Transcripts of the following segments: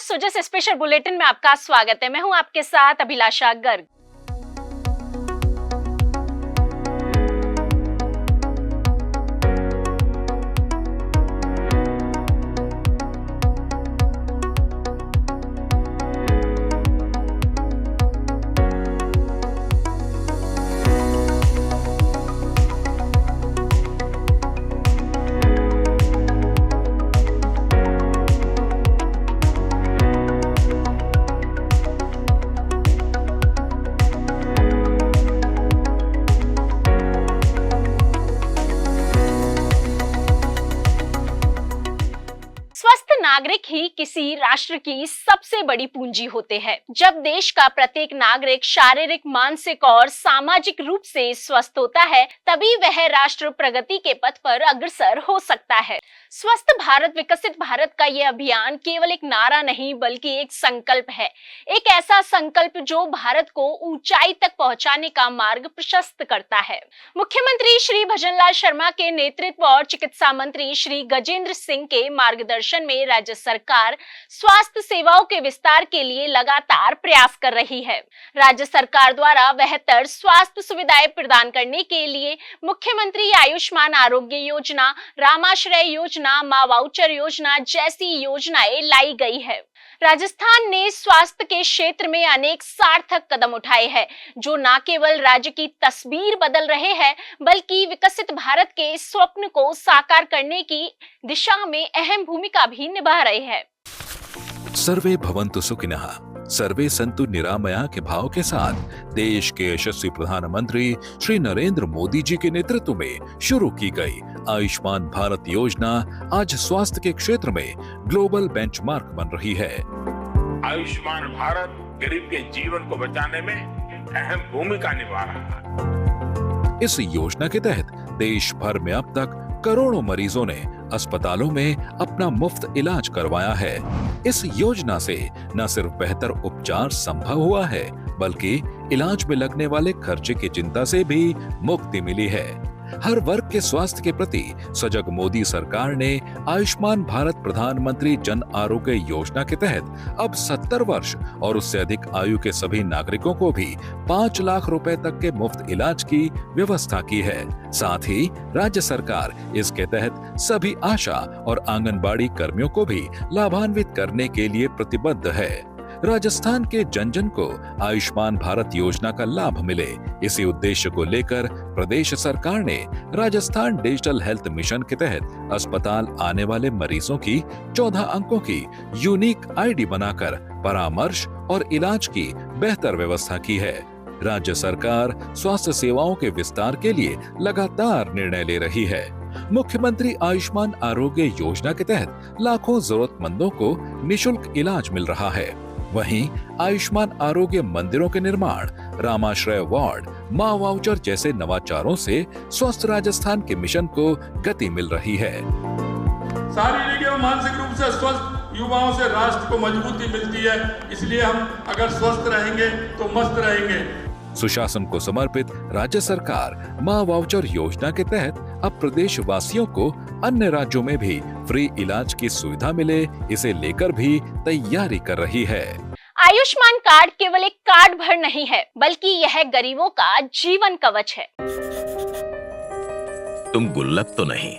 Sujas special bulletin में आपका स्वागत है। मैं हूं आपके साथ अभिलाषा गर्ग। स्वस्थ नागरिक ही किसी राष्ट्र की सबसे बड़ी पूंजी होते हैं। जब देश का प्रत्येक नागरिक शारीरिक, मानसिक और सामाजिक रूप से स्वस्थ होता है, तभी वह राष्ट्र प्रगति के पथ पर अग्रसर हो सकता है। स्वस्थ भारत विकसित भारत का यह अभियान केवल एक नारा नहीं बल्कि एक संकल्प है। एक ऐसा संकल्प जो भारत को ऊंचाई तक पहुंचाने का मार्ग प्रशस्त करता है। मुख्यमंत्री श्री भजनलाल शर्मा के नेतृत्व और चिकित्सा मंत्री श्री गजेंद्र सिंह के मार्गदर्शन में राज्य सरकार स्वास्थ्य सेवाओं के विस्तार के लिए लगातार प्रयास कर रही है। राज्य सरकार द्वारा बेहतर स्वास्थ्य सुविधाएं प्रदान करने के लिए मुख्यमंत्री आयुष्मान आरोग्य योजना, रामाश्रय योजना, मां वाउचर योजना जैसी योजनाएं लाई गई है। राजस्थान ने स्वास्थ्य के क्षेत्र में अनेक सार्थक कदम उठाए हैं, जो न केवल राज्य की तस्वीर बदल रहे हैं बल्कि विकसित भारत के स्वप्न को साकार करने की दिशा में अहम भूमिका भी निभा रहे हैं। सर्वे भवन्तु सुखिनः, सर्वे संतु निरामया के भाव के साथ देश के यशस्वी प्रधानमंत्री श्री नरेंद्र मोदी जी के नेतृत्व में शुरू की गई आयुष्मान भारत योजना आज स्वास्थ्य के क्षेत्र में ग्लोबल बेंचमार्क बन रही है। आयुष्मान भारत गरीब के जीवन को बचाने में अहम भूमिका निभा रहा है। इस योजना के तहत देश भर में अब तक करोड़ों मरीजों ने अस्पतालों में अपना मुफ्त इलाज करवाया है। इस योजना से न सिर्फ बेहतर उपचार संभव हुआ है बल्कि इलाज में लगने वाले खर्चे की चिंता से भी मुक्ति मिली है। हर वर्ग के स्वास्थ्य के प्रति सजग मोदी सरकार ने आयुष्मान भारत प्रधानमंत्री जन आरोग्य योजना के तहत अब 70 वर्ष और उससे अधिक आयु के सभी नागरिकों को भी 5 लाख रुपए तक के मुफ्त इलाज की व्यवस्था की है। साथ ही राज्य सरकार इसके तहत सभी आशा और आंगनबाड़ी कर्मियों को भी लाभान्वित करने के लिए प्रतिबद्ध है। राजस्थान के जन जन को आयुष्मान भारत योजना का लाभ मिले, इसी उद्देश्य को लेकर प्रदेश सरकार ने राजस्थान डिजिटल हेल्थ मिशन के तहत अस्पताल आने वाले मरीजों की 14 अंकों की यूनिक आईडी बनाकर परामर्श और इलाज की बेहतर व्यवस्था की है। राज्य सरकार स्वास्थ्य सेवाओं के विस्तार के लिए लगातार निर्णय ले रही है। मुख्यमंत्री आयुष्मान आरोग्य योजना के तहत लाखों जरूरतमंदों को निशुल्क इलाज मिल रहा है। वहीं आयुष्मान आरोग्य मंदिरों के निर्माण, रामाश्रय वार्ड, मां वाउचर जैसे नवाचारों से स्वस्थ राजस्थान के मिशन को गति मिल रही है। शारीरिक एवं मानसिक रूप से स्वस्थ युवाओं से राष्ट्र को मजबूती मिलती है। इसलिए हम अगर स्वस्थ रहेंगे तो मस्त रहेंगे। सुशासन को समर्पित राज्य सरकार मां वाउचर योजना के तहत अब प्रदेश वासियों को अन्य राज्यों में भी फ्री इलाज की सुविधा मिले, इसे लेकर भी तैयारी कर रही है। आयुष्मान कार्ड केवल एक कार्ड भर नहीं है बल्कि यह गरीबों का जीवन कवच है। तुम गुल्लक तो नहीं,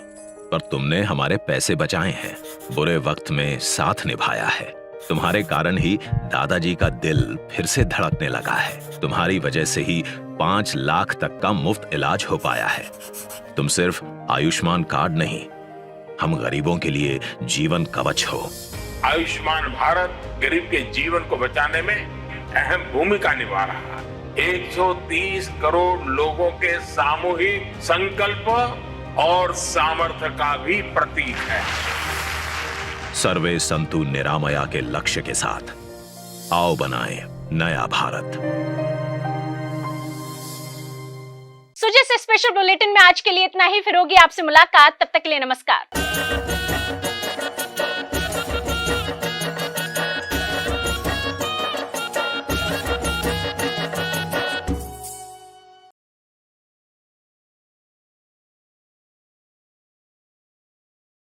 पर तुमने हमारे पैसे बचाए हैं, बुरे वक्त में साथ निभाया है। तुम्हारे कारण ही दादाजी का दिल फिर से धड़कने लगा है। तुम्हारी वजह से ही 5 लाख तक का मुफ्त इलाज हो पाया है। तुम सिर्फ आयुष्मान कार्ड नहीं, हम गरीबों के लिए जीवन कवच हो। आयुष्मान भारत गरीब के जीवन को बचाने में अहम भूमिका निभा रहा है। 130 करोड़ लोगों के सामूहिक संकल्प और सामर्थ्य का भी प्रतीक है। सर्वे संतु निरामया के लक्ष्य के साथ आओ बनाएं नया भारत। सुजस स्पेशल बुलेटिन में आज के लिए इतना ही। फिर होगी आपसे मुलाकात, तब तक के लिए नमस्कार।